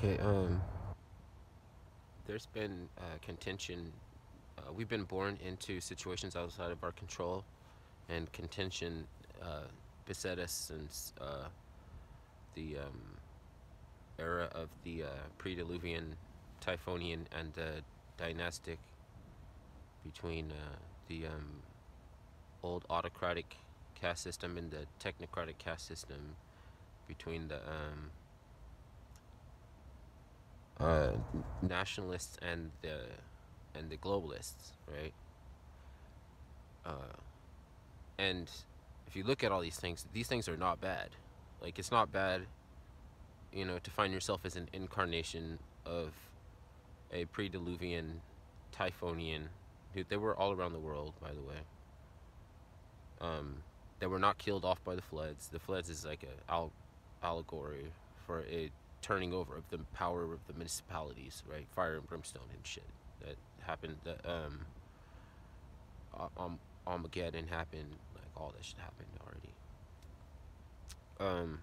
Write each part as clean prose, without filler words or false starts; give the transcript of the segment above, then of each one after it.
Okay, there's been contention. We've been born into situations outside of our control, and contention beset us since the era of the pre-Diluvian, Typhonian, and dynastic between the old autocratic caste system and the technocratic caste system, between the uh, nationalists and the globalists, right? Uh, and if you look at all these things are not bad. Like, it's not bad, to find yourself as an incarnation of a pre-Diluvian, Typhonian. Dude, they were all around the world, by the way. They were not killed off by the floods. The floods is like a allegory for a turning over of the power of the municipalities, right? Fire and brimstone and shit that happened. That Armageddon happened. Like, all that shit happened already. Um,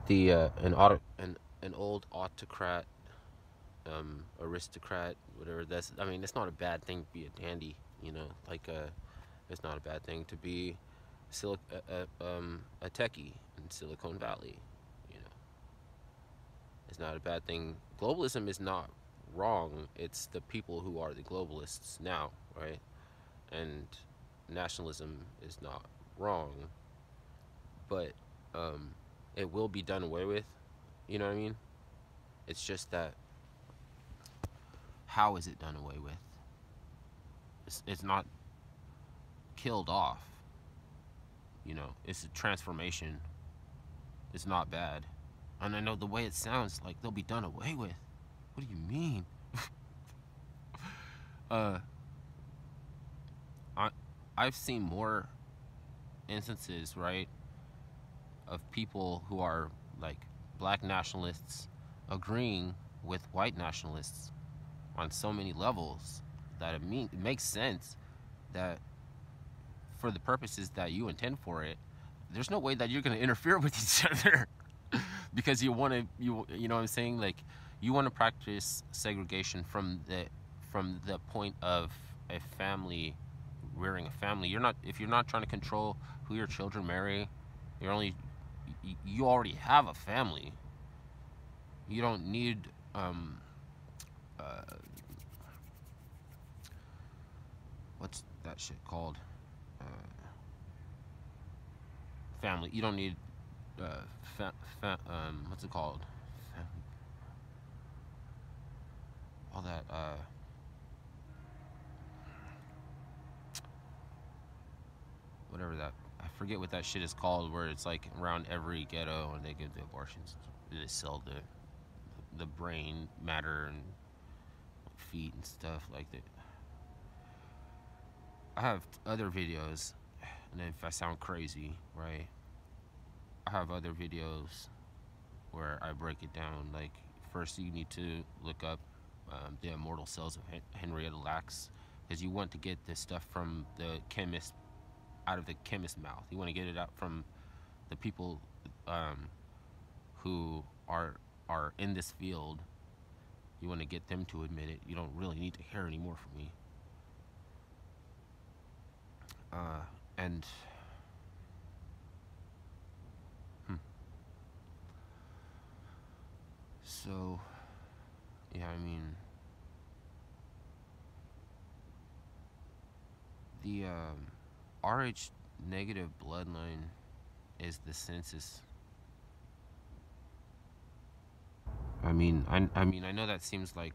the an old autocrat, aristocrat, whatever. It's not a bad thing to be a dandy. Like, it's not a bad thing to be a techie in Silicon Valley. You know, it's not a bad thing. Globalism is not wrong. It's the people who are the globalists now, right? And nationalism is not wrong, but um, it will be done away with. You know what I mean? It's just that, how is it done away with? It's not killed off. It's a transformation. It's not bad. And I know the way it sounds like they'll be done away with. What do you mean? uh, I I've seen more instances, right, of people who are like black nationalists agreeing with white nationalists on so many levels that it makes sense that for the purposes that you intend for it, there's no way that you're going to interfere with each other because you know what I'm saying, like, you want to practice segregation from the point of a family, rearing a family. If you're not trying to control who your children marry, you already have a family. You don't need uh, what's that shit called? Uh, Family. You don't need what's it called? All that whatever that, I forget what that shit is called, where it's like around every ghetto and they give the abortions. They sell the brain matter and feet and stuff like that. I have other videos, and if I sound crazy, right? I have other videos where I break it down. Like, first you need to look up the immortal cells of Henrietta Lacks, because you want to get this stuff from the chemist, out of the chemist's mouth. You want to get it out from the people who are in this field. You want to get them to admit it. You don't really need to hear any more from me. And so, yeah, the RH negative bloodline is the census. I know that seems like,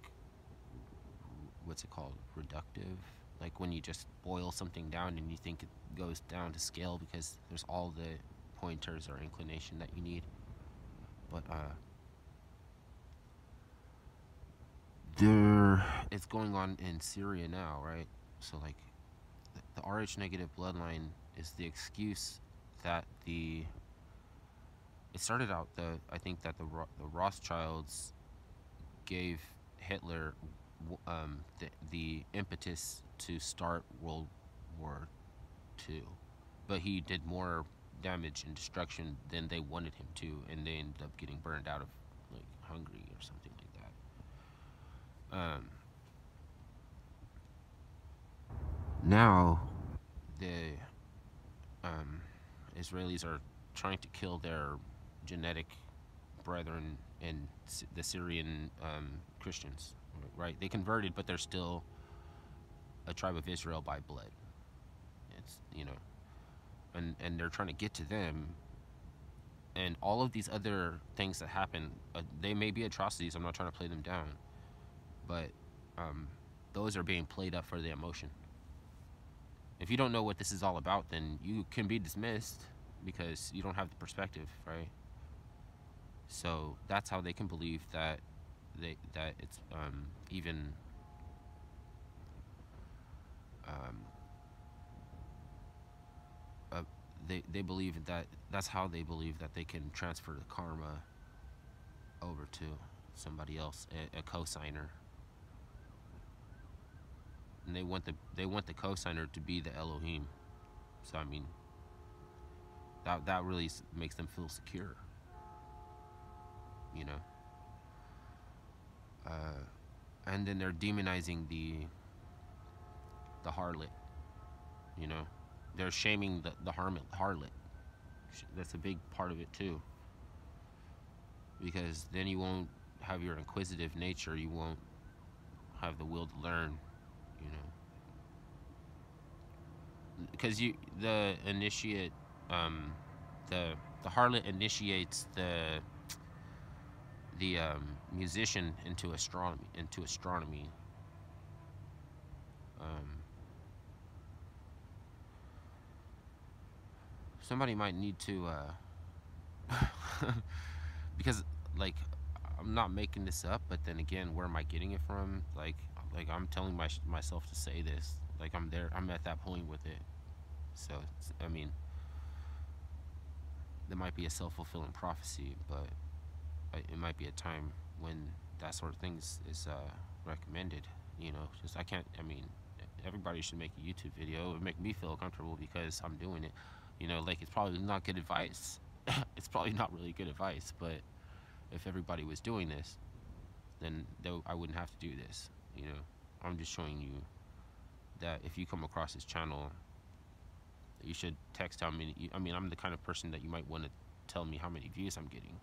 what's it called, reductive, like when you just boil something down and you think it goes down to scale because there's all the pointers or inclination that you need. But it's going on in Syria now, right? So, like, the RH negative bloodline is the excuse that it started out, I think that the Rothschilds gave Hitler the impetus to start World War II, but he did more damage and destruction than they wanted him to, and they ended up getting burned out of like hungry or something like that. Now the um, Israelis are trying to kill their genetic brethren in the Syrian Christians. Right? They converted, but they're still a tribe of Israel by blood. It's and they're trying to get to them, and all of these other things that happen. They may be atrocities. I'm not trying to play them down, but those are being played up for the emotion. If you don't know what this is all about, then you can be dismissed because you don't have the perspective, right? So that's how they can believe that it's even um, uh, they believe that's how they believe that they can transfer the karma over to somebody else, a cosigner, and they want the cosigner to be the Elohim. So I mean, that really makes them feel secure, you know. And then they're demonizing the harlot, you know. They're shaming the harlot. That's a big part of it too, because then you won't have your inquisitive nature. You won't have the will to learn, you know. Because the initiate, the harlot initiates the musician into astronomy. Um, Somebody might need to because like I'm not making this up, but then again, where am I getting it from? Like I'm telling myself to say this. Like I'm at that point with it. So I mean, there might be a self-fulfilling prophecy, but it might be a time when that sort of thing is recommended. You know, just I can't. I mean, everybody should make a YouTube video. It would make me feel comfortable because I'm doing it. You know, like it's probably not good advice. It's probably not really good advice, but if everybody was doing this, then I wouldn't have to do this. You know, I'm just showing you that if you come across this channel, you should text how many. I mean, I'm the kind of person that you might want to tell me how many views I'm getting,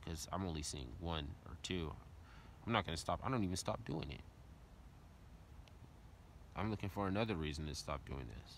because I'm only seeing one or two. I'm not gonna stop. I don't even stop doing it. I'm looking for another reason to stop doing this.